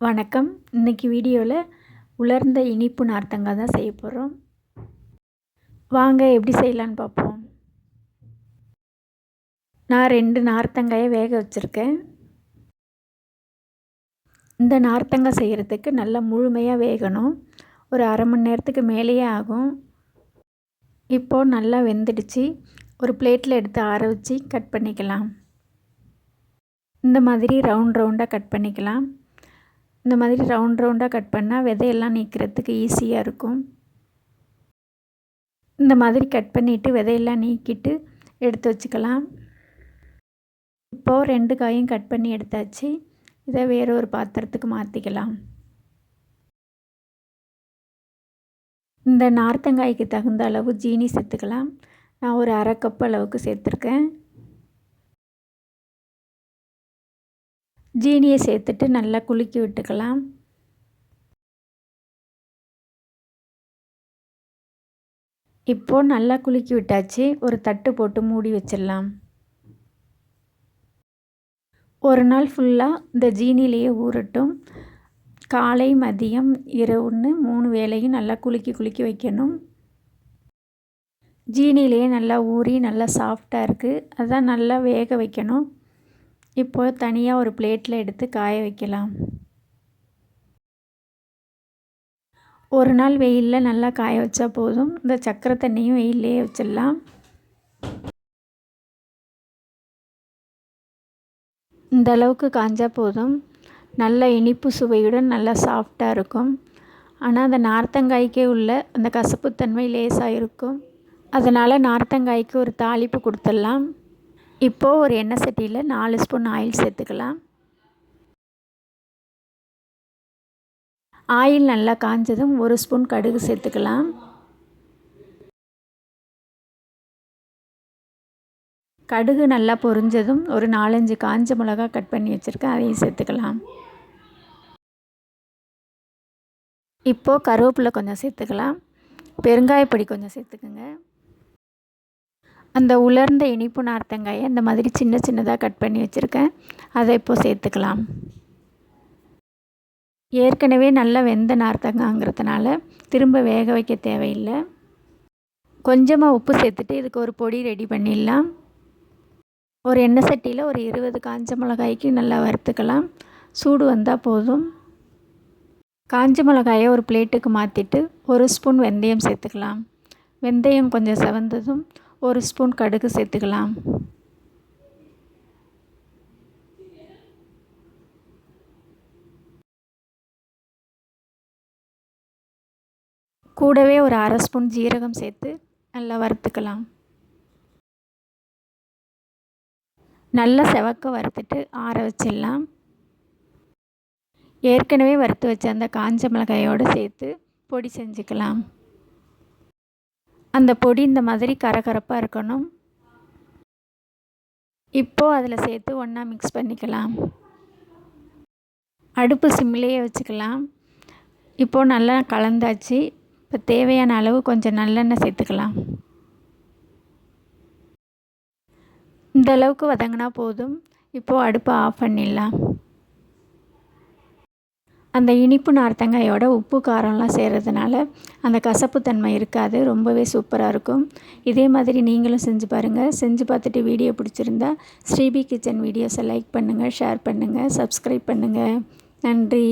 வணக்கம். இன்னைக்கு வீடியோவில் உலர்ந்த இனிப்பு நார்த்தங்காய் தான் செய்ய போகிறோம். வாங்க எப்படி செய்யலான்னு பார்ப்போம். நான் 2 நார்த்தங்காயை வேக வச்சுருக்கேன். இந்த நார்த்தங்காய் செய்கிறதுக்கு நல்லா முழுமையாக வேகணும். ஒரு அரை மணி நேரத்துக்கு மேலேயே ஆகும். இப்போது நல்லா வெந்துடுச்சு. ஒரு பிளேட்டில் எடுத்து ஆற வச்சு கட் பண்ணிக்கலாம். இந்த மாதிரி ரவுண்டாக கட் பண்ணிக்கலாம். இந்த மாதிரி ரவுண்டாக கட் பண்ணால் விதையெல்லாம் நீக்கிறதுக்கு ஈஸியாக இருக்கும். இந்த மாதிரி கட் பண்ணிவிட்டு விதையெல்லாம் நீக்கிட்டு எடுத்து வச்சுக்கலாம். இப்போது 2 காயும் கட் பண்ணி எடுத்தாச்சு. இதை வேறு ஒரு பாத்திரத்துக்கு மாற்றிக்கலாம். இந்த நார்த்தங்காய்க்கு தகுந்த அளவு ஜீனி சேர்த்துக்கலாம். நான் ஒரு அரை கப் அளவுக்கு சேர்த்துருக்கேன். ஜீனியை சேர்த்துட்டு நல்லா குலுக்கி விட்டுக்கலாம். இப்போது நல்லா குலுக்கி விட்டாச்சு. ஒரு தட்டு போட்டு மூடி வச்சிடலாம். ஒரு நாள் ஃபுல்லாக இந்த ஜீனிலேயே ஊறட்டும். காலை மதியம் இரவுன்னு 3 வேளையும் நல்லா குலுக்கி வைக்கணும். ஜீனிலேயே நல்லா ஊறி நல்லா சாஃப்டாக இருக்குது. அதான் நல்லா வேக வைக்கணும். இப்போது தனியாக ஒரு பிளேட்டில் எடுத்து காய வைக்கலாம். ஒரு நாள் வெயிலில் நல்லா காய வச்சா போதும். இந்த சக்கரை தண்ணியும் வெயிலே வச்சிடலாம். இந்த அளவுக்கு காய்ஞ்சா போதும். நல்ல இனிப்பு சுவையுடன் நல்லா சாஃப்டாக இருக்கும். ஆனால் அந்த நார்த்தங்காய்க்கே உள்ள அந்த கசப்புத்தன்மை லேசாக இருக்கும். அதனால் நார்த்தங்காய்க்கு ஒரு தாளிப்பு கொடுத்துடலாம். இப்போது ஒரு எண்ணெய் சட்டியில் 4 ஸ்பூன் ஆயில் சேர்த்துக்கலாம். ஆயில் நல்லா காஞ்சதும் 1 ஸ்பூன் கடுகு சேர்த்துக்கலாம். கடுகு நல்லா பொரிஞ்சதும் ஒரு 4-5 காஞ்ச மிளகா கட் பண்ணி வச்சுருக்கேன், அதையும் சேர்த்துக்கலாம். இப்போது கருவேப்பிலை கொஞ்சம் சேர்த்துக்கலாம். பெருங்காயப்பொடி கொஞ்சம் சேர்த்துக்குங்க. அந்த உலர்ந்த இனிப்பு நார்த்தங்காயை இந்த மாதிரி சின்னதாக கட் பண்ணி வச்சுருக்கேன், அதை இப்போது சேர்த்துக்கலாம். ஏற்கனவே நல்லா வெந்த நார்த்தங்காய்ங்கிறதுனால திரும்ப வேக வைக்க தேவையில்லை. கொஞ்சமாக உப்பு சேர்த்துட்டு இதுக்கு ஒரு பொடி ரெடி பண்ணிடலாம். ஒரு எண்ணெய் சட்டியில் ஒரு 20 காஞ்ச மிளகாய்க்கு நல்லா வறுத்துக்கலாம். சூடு வந்தால் போதும். காஞ்ச மிளகாயை ஒரு பிளேட்டுக்கு மாற்றிட்டு 1 ஸ்பூன் வெந்தயம் சேர்த்துக்கலாம். வெந்தயம் கொஞ்சம் செவந்ததும் 1 ஸ்பூன் கடுகு சேர்த்துக்கலாம். கூடவே ஒரு அரை ஸ்பூன் ஜீரகம் சேர்த்து நல்லா வறுத்துக்கலாம். நல்லா செவக்க வறுத்துட்டு ஆற வச்சிடலாம். ஏற்கனவே வறுத்து வச்ச அந்த காஞ்ச மிளகாயோடு சேர்த்து பொடி செஞ்சுக்கலாம். அந்த பொடி இந்த மாதிரி கரகரப்பாக இருக்கணும். இப்போது அதில் சேர்த்து ஒன்றா மிக்ஸ் பண்ணிக்கலாம். அடுப்பு சிம்லேயே வச்சுக்கலாம். இப்போது நல்லா கலந்தாச்சு. இப்போ தேவையான அளவு கொஞ்சம் நல்லெண்ணெய் சேர்த்துக்கலாம். இந்த அளவுக்கு வதங்கினா போதும். இப்போது அடுப்பை ஆஃப் பண்ணிடலாம். அந்த இனிப்பு நார்த்தங்காயோட உப்பு காரம்லாம் சேர்கிறதுனால அந்த கசப்புத்தன்மை இருக்காது. ரொம்பவே சூப்பராக இருக்கும். இதே மாதிரி நீங்களும் செஞ்சு பாருங்கள். செஞ்சு பார்த்துட்டு வீடியோ பிடிச்சிருந்தா ஸ்ரீபி கிச்சன் வீடியோஸை லைக் பண்ணுங்கள், ஷேர் பண்ணுங்கள், சப்ஸ்கிரைப் பண்ணுங்கள். நன்றி.